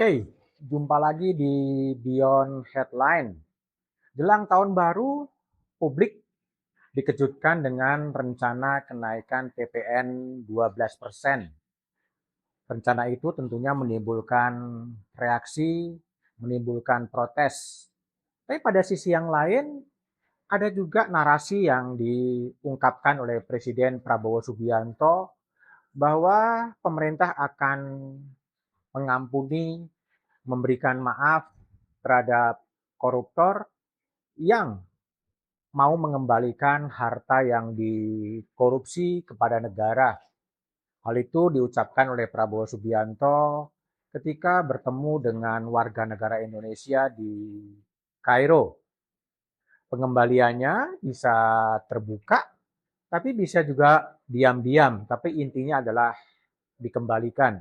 Oke, jumpa lagi di Beyond Headline. Jelang tahun baru, publik dikejutkan dengan rencana kenaikan PPN 12%. Rencana itu tentunya menimbulkan reaksi, menimbulkan protes. Tapi pada sisi yang lain, ada juga narasi yang diungkapkan oleh Presiden Prabowo Subianto bahwa pemerintah akan mengampuni, memberikan maaf terhadap koruptor yang mau mengembalikan harta yang dikorupsi kepada negara. Hal itu diucapkan oleh Prabowo Subianto ketika bertemu dengan warga negara Indonesia di Kairo. Pengembaliannya bisa terbuka, tapi bisa juga diam-diam, tapi intinya adalah dikembalikan.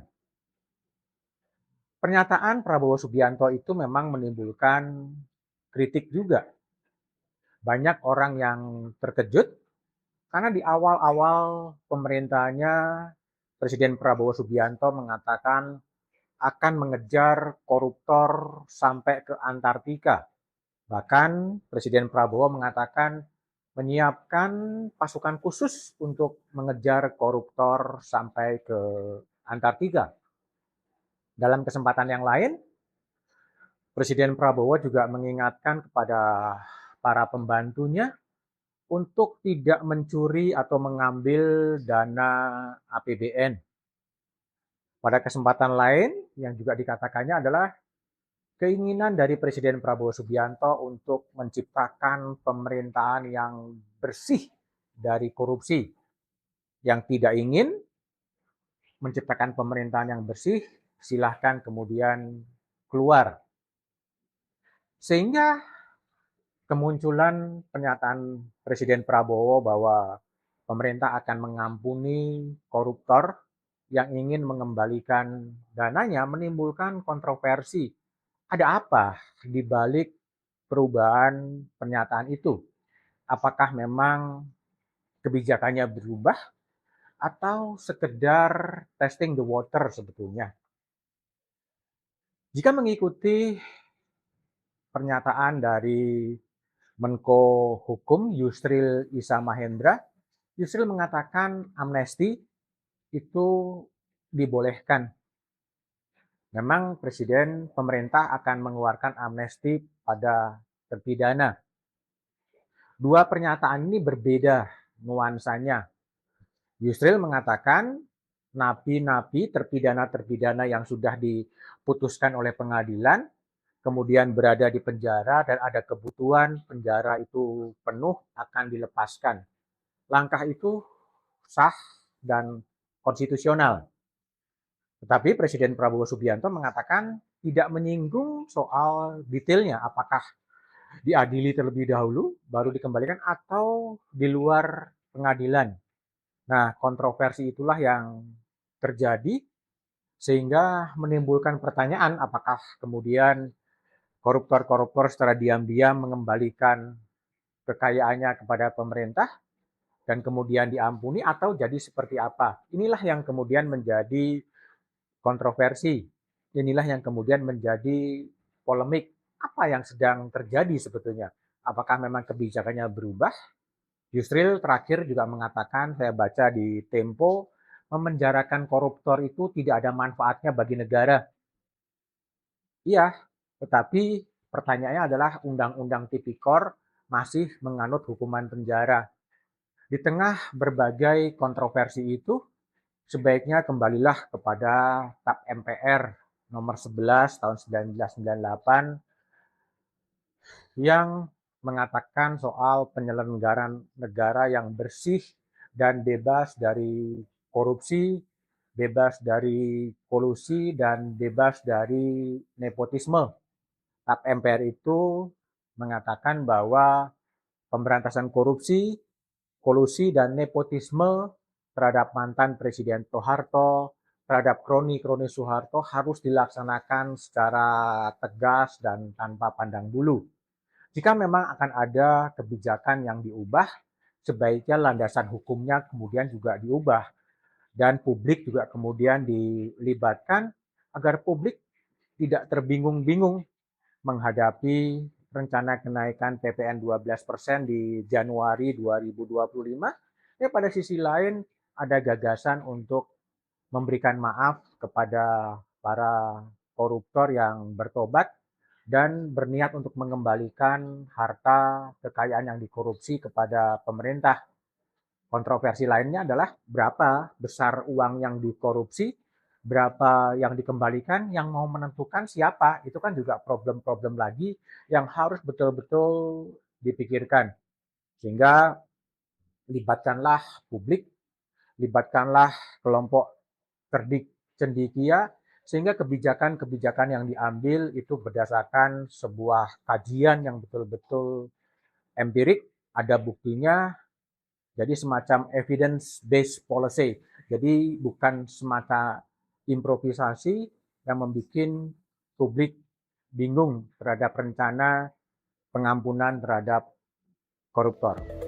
Pernyataan Prabowo Subianto itu memang menimbulkan kritik juga. Banyak orang yang terkejut karena di awal-awal pemerintahannya Presiden Prabowo Subianto mengatakan akan mengejar koruptor sampai ke Antartika. Bahkan Presiden Prabowo mengatakan menyiapkan pasukan khusus untuk mengejar koruptor sampai ke Antartika. Dalam kesempatan yang lain, Presiden Prabowo juga mengingatkan kepada para pembantunya untuk tidak mencuri atau mengambil dana APBN. Pada kesempatan lain yang juga dikatakannya adalah keinginan dari Presiden Prabowo Subianto untuk menciptakan pemerintahan yang bersih dari korupsi. Yang tidak ingin menciptakan pemerintahan yang bersih, silahkan kemudian keluar. Sehingga kemunculan pernyataan Presiden Prabowo bahwa pemerintah akan mengampuni koruptor yang ingin mengembalikan dananya menimbulkan kontroversi. Ada apa di balik perubahan pernyataan itu? Apakah memang kebijakannya berubah atau sekedar testing the water sebetulnya? Jika mengikuti pernyataan dari Menko Hukum Yusril Issa Mahendra, Yusril mengatakan amnesti itu dibolehkan. Memang pemerintah akan mengeluarkan amnesti pada terpidana. Dua pernyataan ini berbeda nuansanya. Yusril mengatakan napi-napi terpidana-terpidana yang sudah diputuskan oleh pengadilan kemudian berada di penjara dan ada kebutuhan penjara itu penuh akan dilepaskan. Langkah itu sah dan konstitusional. Tetapi Presiden Prabowo Subianto mengatakan tidak menyinggung soal detailnya, apakah diadili terlebih dahulu baru dikembalikan atau di luar pengadilan. Nah, kontroversi itulah yang terjadi sehingga menimbulkan pertanyaan apakah kemudian koruptor-koruptor secara diam-diam mengembalikan kekayaannya kepada pemerintah dan kemudian diampuni atau jadi seperti apa. Inilah yang kemudian menjadi kontroversi. Inilah yang kemudian menjadi polemik. Apa yang sedang terjadi sebetulnya? Apakah memang kebijakannya berubah? Yusril terakhir juga mengatakan, saya baca di Tempo, memenjarakan koruptor itu tidak ada manfaatnya bagi negara. Iya, tetapi pertanyaannya adalah Undang-Undang Tipikor masih menganut hukuman penjara. Di tengah berbagai kontroversi itu, sebaiknya kembalilah kepada TAP MPR nomor 11 tahun 1998 yang mengatakan soal penyelenggaraan negara yang bersih dan bebas dari korupsi, bebas dari kolusi, dan bebas dari nepotisme. TAP MPR itu mengatakan bahwa pemberantasan korupsi, kolusi, dan nepotisme terhadap mantan Presiden Soeharto, terhadap kroni-kroni Soeharto harus dilaksanakan secara tegas dan tanpa pandang bulu. Jika memang akan ada kebijakan yang diubah, sebaiknya landasan hukumnya kemudian juga diubah dan publik juga kemudian dilibatkan agar publik tidak terbingung-bingung menghadapi rencana kenaikan PPN 12% di Januari 2025. Ya, pada sisi lain ada gagasan untuk memberikan maaf kepada para koruptor yang bertobat dan berniat untuk mengembalikan harta kekayaan yang dikorupsi kepada pemerintah. Kontroversi lainnya adalah berapa besar uang yang dikorupsi, berapa yang dikembalikan, yang mau menentukan siapa. Itu kan juga problem-problem lagi yang harus betul-betul dipikirkan. Sehingga libatkanlah publik, libatkanlah kelompok cerdik cendikia, sehingga kebijakan-kebijakan yang diambil itu berdasarkan sebuah kajian yang betul-betul empirik, ada buktinya, jadi semacam evidence based policy. Jadi bukan semata improvisasi yang membuat publik bingung terhadap rencana pengampunan terhadap koruptor.